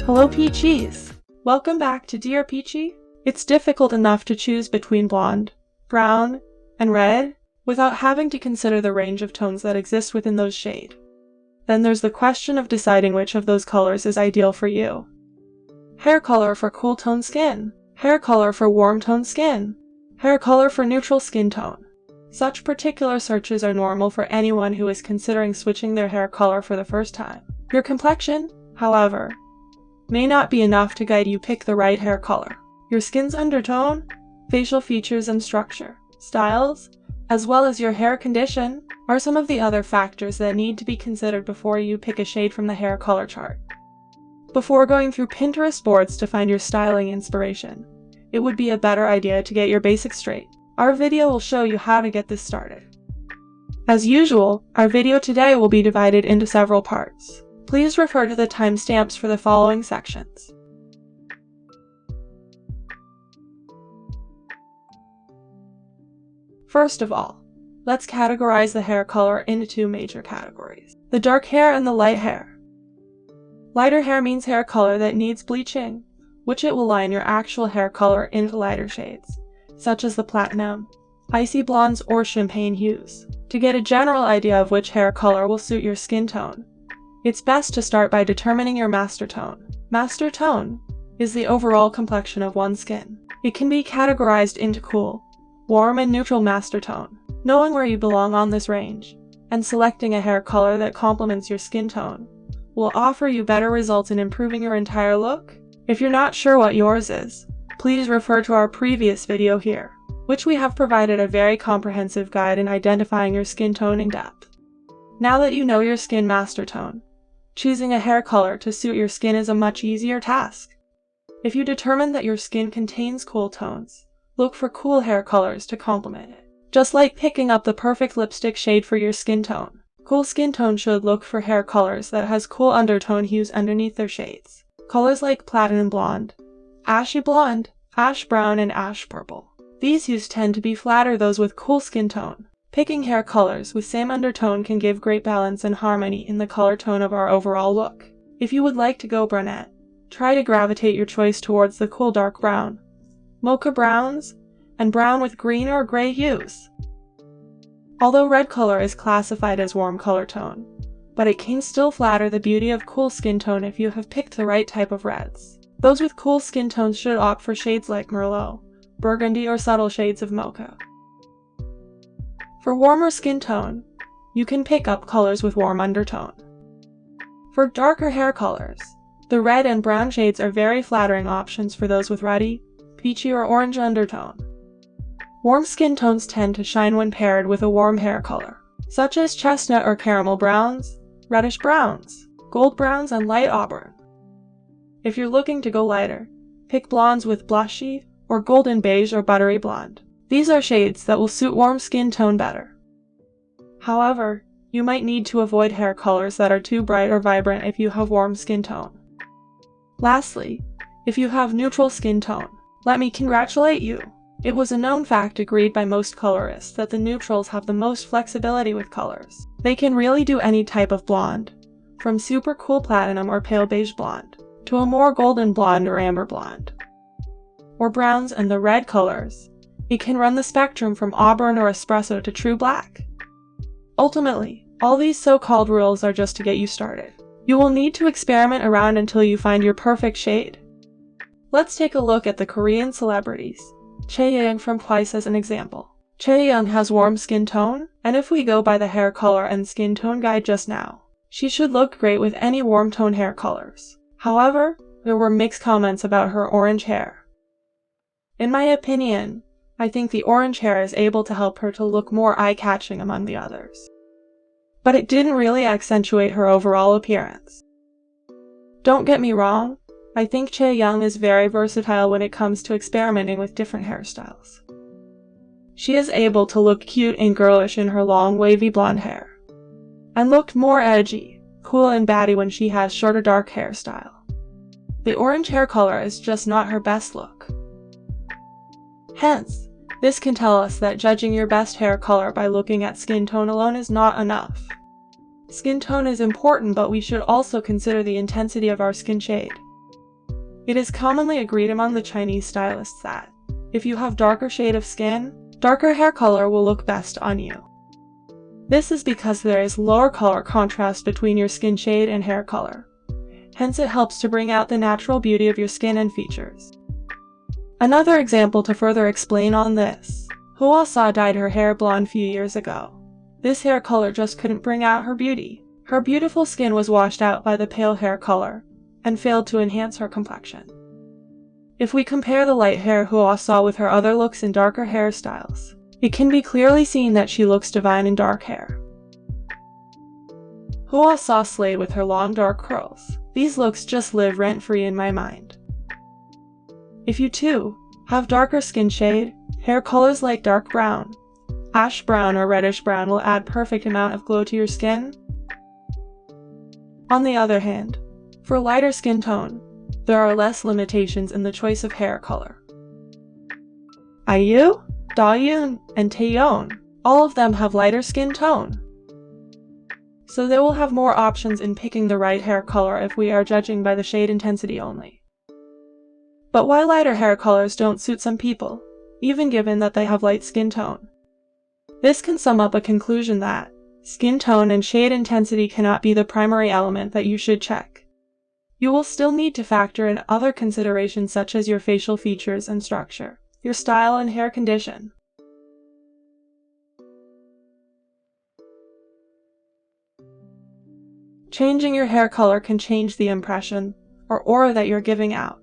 Hello peachies! Welcome back to Dear Peachy. It's difficult enough to choose between blonde, brown, and red without having to consider the range of tones that exist within those shades. Then there's the question of deciding which of those colors is ideal for you. Hair color for cool tone skin, hair color for warm tone skin, hair color for neutral skin tone. Such particular searches are normal for anyone who is considering switching their hair color for the first time. Your complexion, however, may not be enough to guide you pick the right hair color. Your skin's undertone, facial features and structure, styles, as well as your hair condition are some of the other factors that need to be considered before you pick a shade from the hair color chart. Before going through Pinterest boards to find your styling inspiration, it would be a better idea to get your basics straight. Our video will show you how to get this started. As usual, our video today will be divided into several parts. Please refer to the timestamps for the following sections. First of all, let's categorize the hair color into two major categories: the dark hair and the light hair. Lighter hair means hair color that needs bleaching, which it will line your actual hair color into lighter shades, such as the platinum, icy blondes, or champagne hues. To get a general idea of which hair color will suit your skin tone, it's best to start by determining your master tone. Master tone is the overall complexion of one's skin. It can be categorized into cool, warm, and neutral master tone. Knowing where you belong on this range, and selecting a hair color that complements your skin tone, will offer you better results in improving your entire look. If you're not sure what yours is, please refer to our previous video here, which we have provided a very comprehensive guide in identifying your skin tone in depth. Now that you know your skin master tone, choosing a hair color to suit your skin is a much easier task. If you determine that your skin contains cool tones, look for cool hair colors to complement it. Just like picking up the perfect lipstick shade for your skin tone, cool skin tone should look for hair colors that has cool undertone hues underneath their shades. Colors like platinum blonde, ashy blonde, ash brown, and ash purple. These hues tend to be flatter those with cool skin tone. Picking hair colors with same undertone can give great balance and harmony in the color tone of our overall look. If you would like to go brunette, try to gravitate your choice towards the cool dark brown, mocha browns, and brown with green or gray hues. Although red color is classified as warm color tone, but it can still flatter the beauty of cool skin tone if you have picked the right type of reds. Those with cool skin tones should opt for shades like Merlot, burgundy, or subtle shades of mocha. For warmer skin tone, you can pick up colors with warm undertone. For darker hair colors, the red and brown shades are very flattering options for those with ruddy, peachy, or orange undertone. Warm skin tones tend to shine when paired with a warm hair color, such as chestnut or caramel browns, reddish browns, gold browns, and light auburn. If you're looking to go lighter, pick blondes with blushy or golden beige or buttery blonde. These are shades that will suit warm skin tone better. However, you might need to avoid hair colors that are too bright or vibrant if you have warm skin tone. Lastly, if you have neutral skin tone, let me congratulate you. It was a known fact agreed by most colorists that the neutrals have the most flexibility with colors. They can really do any type of blonde, from super cool platinum or pale beige blonde, to a more golden blonde or amber blonde, or browns and the red colors. It can run the spectrum from auburn or espresso to true black. Ultimately, all these so-called rules are just to get you started. You will need to experiment around until you find your perfect shade. Let's take a look at the Korean celebrities, Chaeyoung from Twice as an example. Chaeyoung has warm skin tone, and if we go by the hair color and skin tone guide just now, she should look great with any warm tone hair colors. However, there were mixed comments about her orange hair. In my opinion, I think the orange hair is able to help her to look more eye-catching among the others. But it didn't really accentuate her overall appearance. Don't get me wrong, I think Chaeyoung is very versatile when it comes to experimenting with different hairstyles. She is able to look cute and girlish in her long wavy blonde hair, and looked more edgy, cool, and batty when she has shorter dark hairstyle. The orange hair color is just not her best look. Hence, this can tell us that judging your best hair color by looking at skin tone alone is not enough. Skin tone is important, but we should also consider the intensity of our skin shade. It is commonly agreed among the Chinese stylists that, if you have darker shade of skin, darker hair color will look best on you. This is because there is lower color contrast between your skin shade and hair color. Hence it helps to bring out the natural beauty of your skin and features. Another example to further explain on this, Hua Sa dyed her hair blonde few years ago. This hair color just couldn't bring out her beauty. Her beautiful skin was washed out by the pale hair color, and failed to enhance her complexion. If we compare the light hair Hua Sa with her other looks in darker hairstyles, it can be clearly seen that she looks divine in dark hair. Hua Sa slayed with her long dark curls. These looks just live rent-free in my mind. If you too have darker skin shade, hair colors like dark brown, ash brown or reddish brown will add perfect amount of glow to your skin. On the other hand, for lighter skin tone, there are less limitations in the choice of hair color. Ayu, Dayun, and Taeyeon, all of them have lighter skin tone. So they will have more options in picking the right hair color if we are judging by the shade intensity only. But why lighter hair colors don't suit some people, even given that they have light skin tone? This can sum up a conclusion that skin tone and shade intensity cannot be the primary element that you should check. You will still need to factor in other considerations such as your facial features and structure, your style and hair condition. Changing your hair color can change the impression or aura that you're giving out.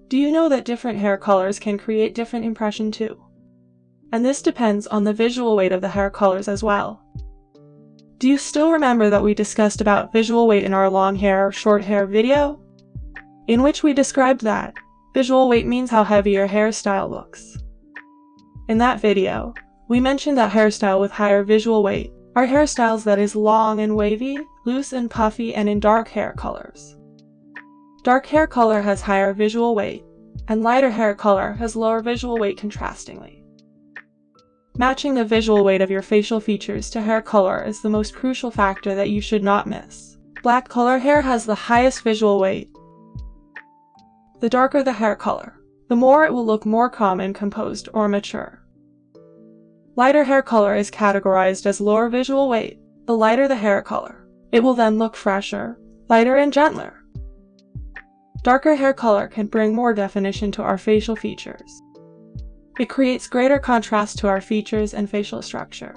Do you know that different hair colors can create different impression too? And this depends on the visual weight of the hair colors as well. Do you still remember that we discussed about visual weight in our long hair or short hair video? In which we described that visual weight means how heavy your hairstyle looks. In that video, we mentioned that hairstyle with higher visual weight are hairstyles that is long and wavy, loose and puffy, and in dark hair colors. Dark hair color has higher visual weight, and lighter hair color has lower visual weight contrastingly. Matching the visual weight of your facial features to hair color is the most crucial factor that you should not miss. Black color hair has the highest visual weight. The darker the hair color, the more it will look more calm and composed or mature. Lighter hair color is categorized as lower visual weight. The lighter the hair color, it will then look fresher, lighter, and gentler. Darker hair color can bring more definition to our facial features. It creates greater contrast to our features and facial structure,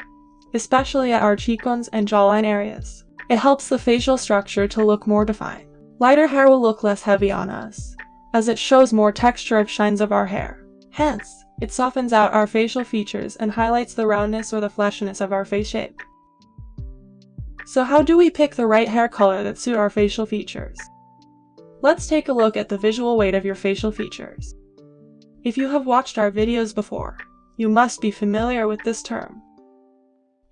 especially at our cheekbones and jawline areas. It helps the facial structure to look more defined. Lighter hair will look less heavy on us, as it shows more texture of shines of our hair. Hence, it softens out our facial features and highlights the roundness or the fleshiness of our face shape. So how do we pick the right hair color that suit our facial features? Let's take a look at the visual weight of your facial features. If you have watched our videos before, you must be familiar with this term.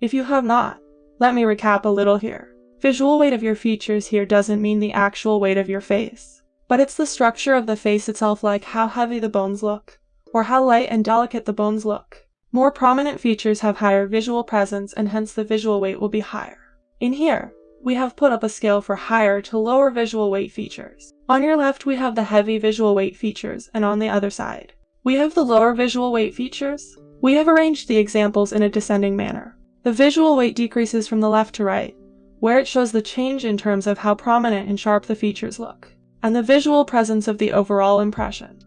If you have not, let me recap a little here. Visual weight of your features here doesn't mean the actual weight of your face, but it's the structure of the face itself, like how heavy the bones look, or how light and delicate the bones look. More prominent features have higher visual presence, and hence the visual weight will be higher. In here, we have put up a scale for higher to lower visual weight features. On your left we have the heavy visual weight features, and on the other side, we have the lower visual weight features. We have arranged the examples in a descending manner. The visual weight decreases from the left to right, where it shows the change in terms of how prominent and sharp the features look, and the visual presence of the overall impression.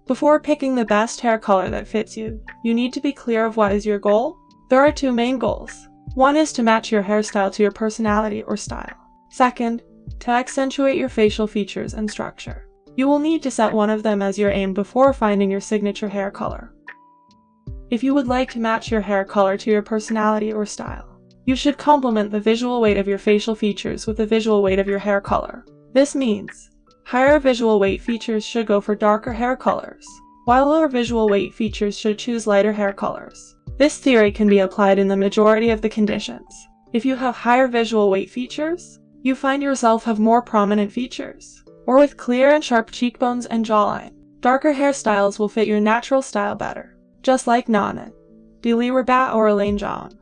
Before picking the best hair color that fits you, you need to be clear of what is your goal. There are two main goals. One is to match your hairstyle to your personality or style. Second, to accentuate your facial features and structure. You will need to set one of them as your aim before finding your signature hair color. If you would like to match your hair color to your personality or style, you should complement the visual weight of your facial features with the visual weight of your hair color. This means higher visual weight features should go for darker hair colors, while lower visual weight features should choose lighter hair colors. This theory can be applied in the majority of the conditions. If you have higher visual weight features, you find yourself have more prominent features, or with clear and sharp cheekbones and jawline. Darker hairstyles will fit your natural style better, just like Nanet, Billy Rabat, or Elaine John.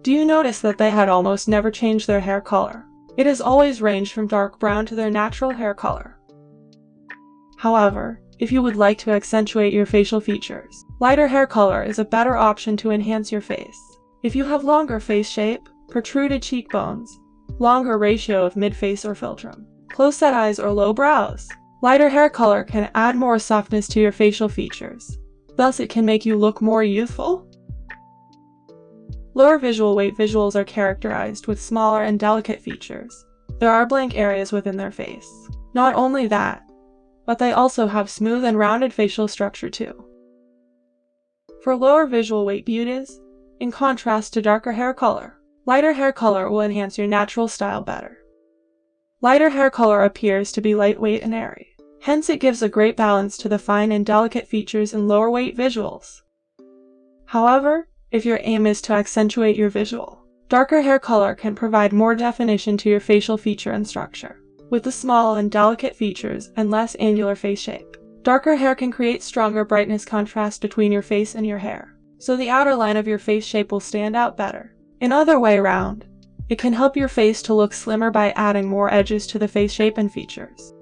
Do you notice that they had almost never changed their hair color? It has always ranged from dark brown to their natural hair color. However, if you would like to accentuate your facial features, lighter hair color is a better option to enhance your face. If you have longer face shape, protruded cheekbones, longer ratio of mid-face or philtrum, close-set eyes or low brows, lighter hair color can add more softness to your facial features. Thus, it can make you look more youthful. Lower visual weight visuals are characterized with smaller and delicate features. There are blank areas within their face. Not only that, but they also have smooth and rounded facial structure too. For lower visual weight beauties, in contrast to darker hair color, lighter hair color will enhance your natural style better. Lighter hair color appears to be lightweight and airy. Hence, it gives a great balance to the fine and delicate features in lower weight visuals. However, if your aim is to accentuate your visual, darker hair color can provide more definition to your facial feature and structure. With the small and delicate features and less angular face shape, darker hair can create stronger brightness contrast between your face and your hair, so the outer line of your face shape will stand out better. In other way around, it can help your face to look slimmer by adding more edges to the face shape and features.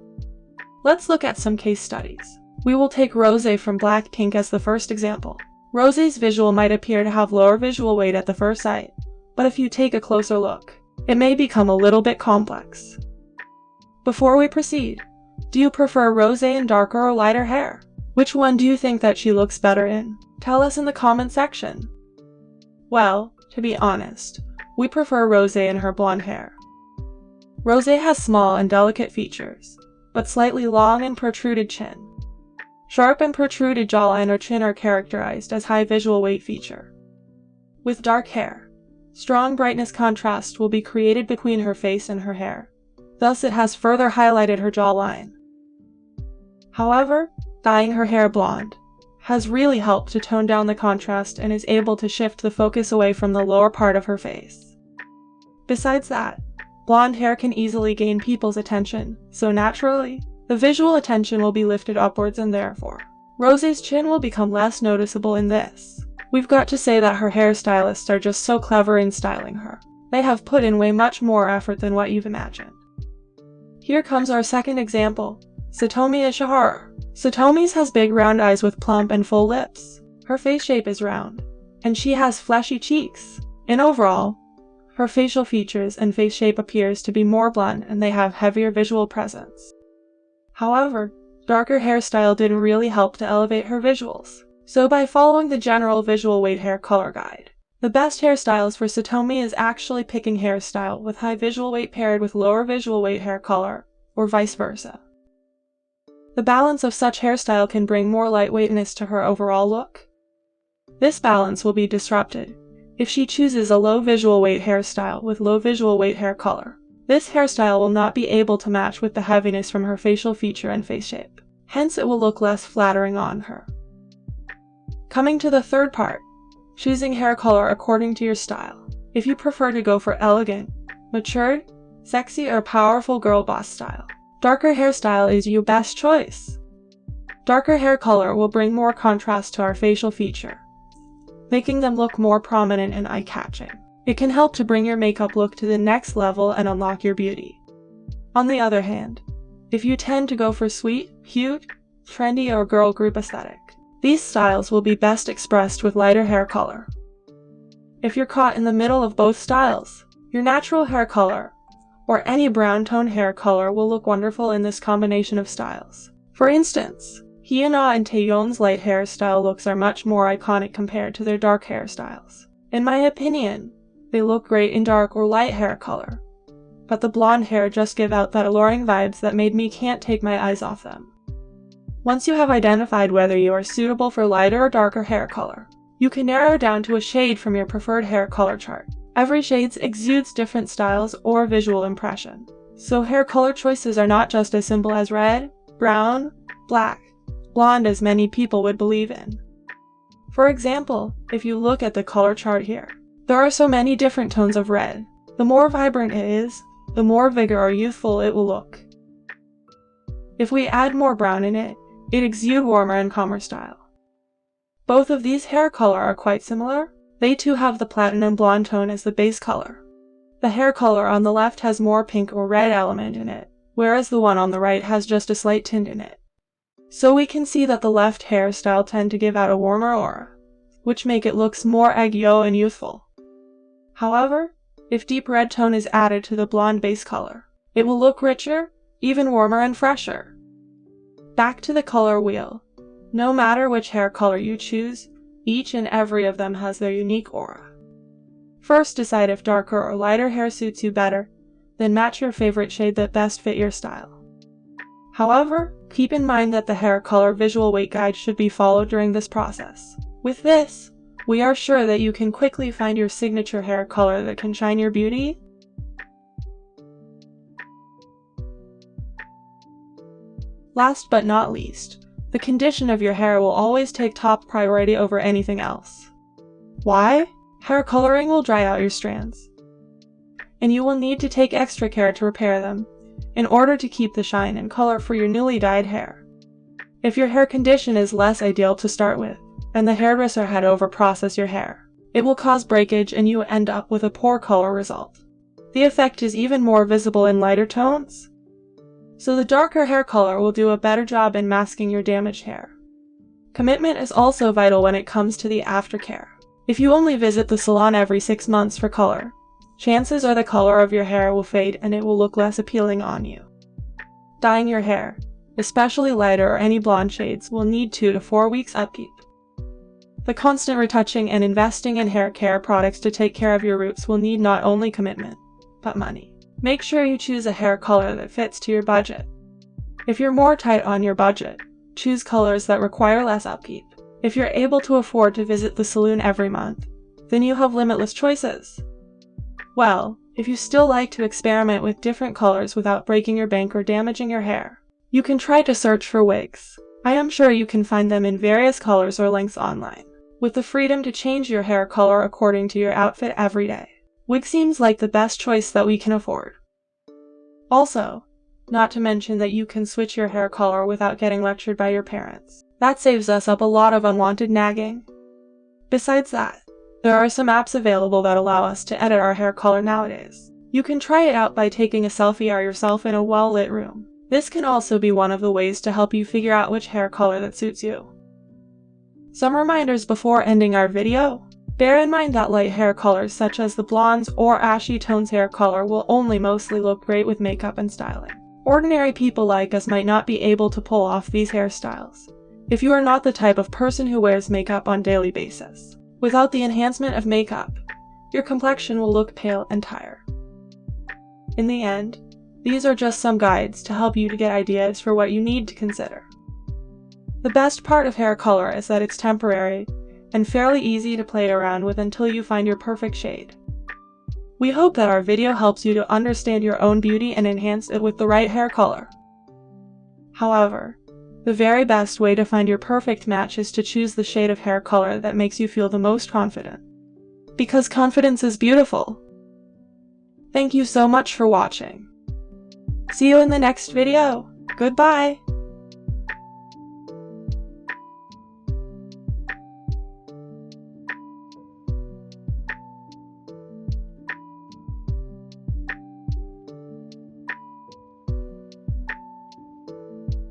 Let's look at some case studies. We will take Rosé from Blackpink as the first example. Rosé's visual might appear to have lower visual weight at the first sight, but if you take a closer look, it may become a little bit complex. Before we proceed, do you prefer Rosé in darker or lighter hair? Which one do you think that she looks better in? Tell us in the comment section. Well, to be honest, we prefer Rosé in her blonde hair. Rosé has small and delicate features, but slightly long and protruded chin. Sharp and protruded jawline or chin are characterized as high visual weight feature. With dark hair, strong brightness contrast will be created between her face and her hair. Thus, it has further highlighted her jawline. However, dyeing her hair blonde has really helped to tone down the contrast and is able to shift the focus away from the lower part of her face. Besides that, blonde hair can easily gain people's attention, so naturally, the visual attention will be lifted upwards and therefore, Rosé's chin will become less noticeable in this. We've got to say that her hairstylists are just so clever in styling her. They have put in way much more effort than what you've imagined. Here comes our second example, Satomi Ishihara. Satomi's has big round eyes with plump and full lips. Her face shape is round, and she has fleshy cheeks. In overall, her facial features and face shape appears to be more blunt and they have heavier visual presence. However, darker hairstyle didn't really help to elevate her visuals. So by following the general visual weight hair color guide, the best hairstyles for Satomi is actually picking hairstyle with high visual weight paired with lower visual weight hair color, or vice versa. The balance of such hairstyle can bring more lightweightness to her overall look. This balance will be disrupted if she chooses a low visual weight hairstyle with low visual weight hair color. This hairstyle will not be able to match with the heaviness from her facial feature and face shape. Hence, it will look less flattering on her. Coming to the third part, choosing hair color according to your style. If you prefer to go for elegant, matured, sexy, or powerful girl boss style, darker hairstyle is your best choice. Darker hair color will bring more contrast to our facial feature, making them look more prominent and eye-catching. It can help to bring your makeup look to the next level and unlock your beauty. On the other hand, if you tend to go for sweet, cute, trendy, or girl group aesthetic, these styles will be best expressed with lighter hair color. If you're caught in the middle of both styles, your natural hair color, or any brown tone hair color will look wonderful in this combination of styles. For instance, Hyuna and Taeyeon's light hairstyle looks are much more iconic compared to their dark hairstyles. In my opinion, they look great in dark or light hair color, but the blonde hair just give out that alluring vibes that made me can't take my eyes off them. Once you have identified whether you are suitable for lighter or darker hair color, you can narrow down to a shade from your preferred hair color chart. Every shade exudes different styles or visual impression, so hair color choices are not just as simple as red, brown, black, blonde as many people would believe in. For example, if you look at the color chart here, there are so many different tones of red. The more vibrant it is, the more vigor or youthful it will look. If we add more brown in it, it exudes warmer and calmer style. Both of these hair color are quite similar. They too have the platinum blonde tone as the base color. The hair color on the left has more pink or red element in it, whereas the one on the right has just a slight tint in it. So we can see that the left hairstyle tend to give out a warmer aura, which make it looks more aegyo and youthful. However, if deep red tone is added to the blonde base color, it will look richer, even warmer and fresher. Back to the color wheel. No matter which hair color you choose, each and every of them has their unique aura. First, decide if darker or lighter hair suits you better, then match your favorite shade that best fit your style. However, keep in mind that the hair color visual weight guide should be followed during this process. With this, we are sure that you can quickly find your signature hair color that can shine your beauty. Last but not least, the condition of your hair will always take top priority over anything else. Why? Hair coloring will dry out your strands, and you will need to take extra care to repair them in order to keep the shine and color for your newly dyed hair. If your hair condition is less ideal to start with, and the hairdresser had over-processed your hair, it will cause breakage and you end up with a poor color result. The effect is even more visible in lighter tones, so the darker hair color will do a better job in masking your damaged hair. Commitment is also vital when it comes to the aftercare. If you only visit the salon every 6 months for color, chances are the color of your hair will fade and it will look less appealing on you. Dyeing your hair, especially lighter or any blonde shades, will need 2 to 4 weeks upkeep. The constant retouching and investing in hair care products to take care of your roots will need not only commitment, but money. Make sure you choose a hair color that fits to your budget. If you're more tight on your budget, choose colors that require less upkeep. If you're able to afford to visit the salon every month, then you have limitless choices. Well, if you still like to experiment with different colors without breaking your bank or damaging your hair, you can try to search for wigs. I am sure you can find them in various colors or lengths online, with the freedom to change your hair color according to your outfit every day. Wig seems like the best choice that we can afford. Also, not to mention that you can switch your hair color without getting lectured by your parents. That saves us up a lot of unwanted nagging. Besides that, there are some apps available that allow us to edit our hair color nowadays. You can try it out by taking a selfie of yourself in a well-lit room. This can also be one of the ways to help you figure out which hair color that suits you. Some reminders before ending our video. Bear in mind that light hair colors such as the blondes or ashy tones hair color will only mostly look great with makeup and styling. Ordinary people like us might not be able to pull off these hairstyles if you are not the type of person who wears makeup on a daily basis. Without the enhancement of makeup, your complexion will look pale and tired. In the end, these are just some guides to help you to get ideas for what you need to consider. The best part of hair color is that it's temporary and fairly easy to play around with until you find your perfect shade. We hope that our video helps you to understand your own beauty and enhance it with the right hair color. However, the very best way to find your perfect match is to choose the shade of hair color that makes you feel the most confident. Because confidence is beautiful. Thank you so much for watching. See you in the next video. Goodbye.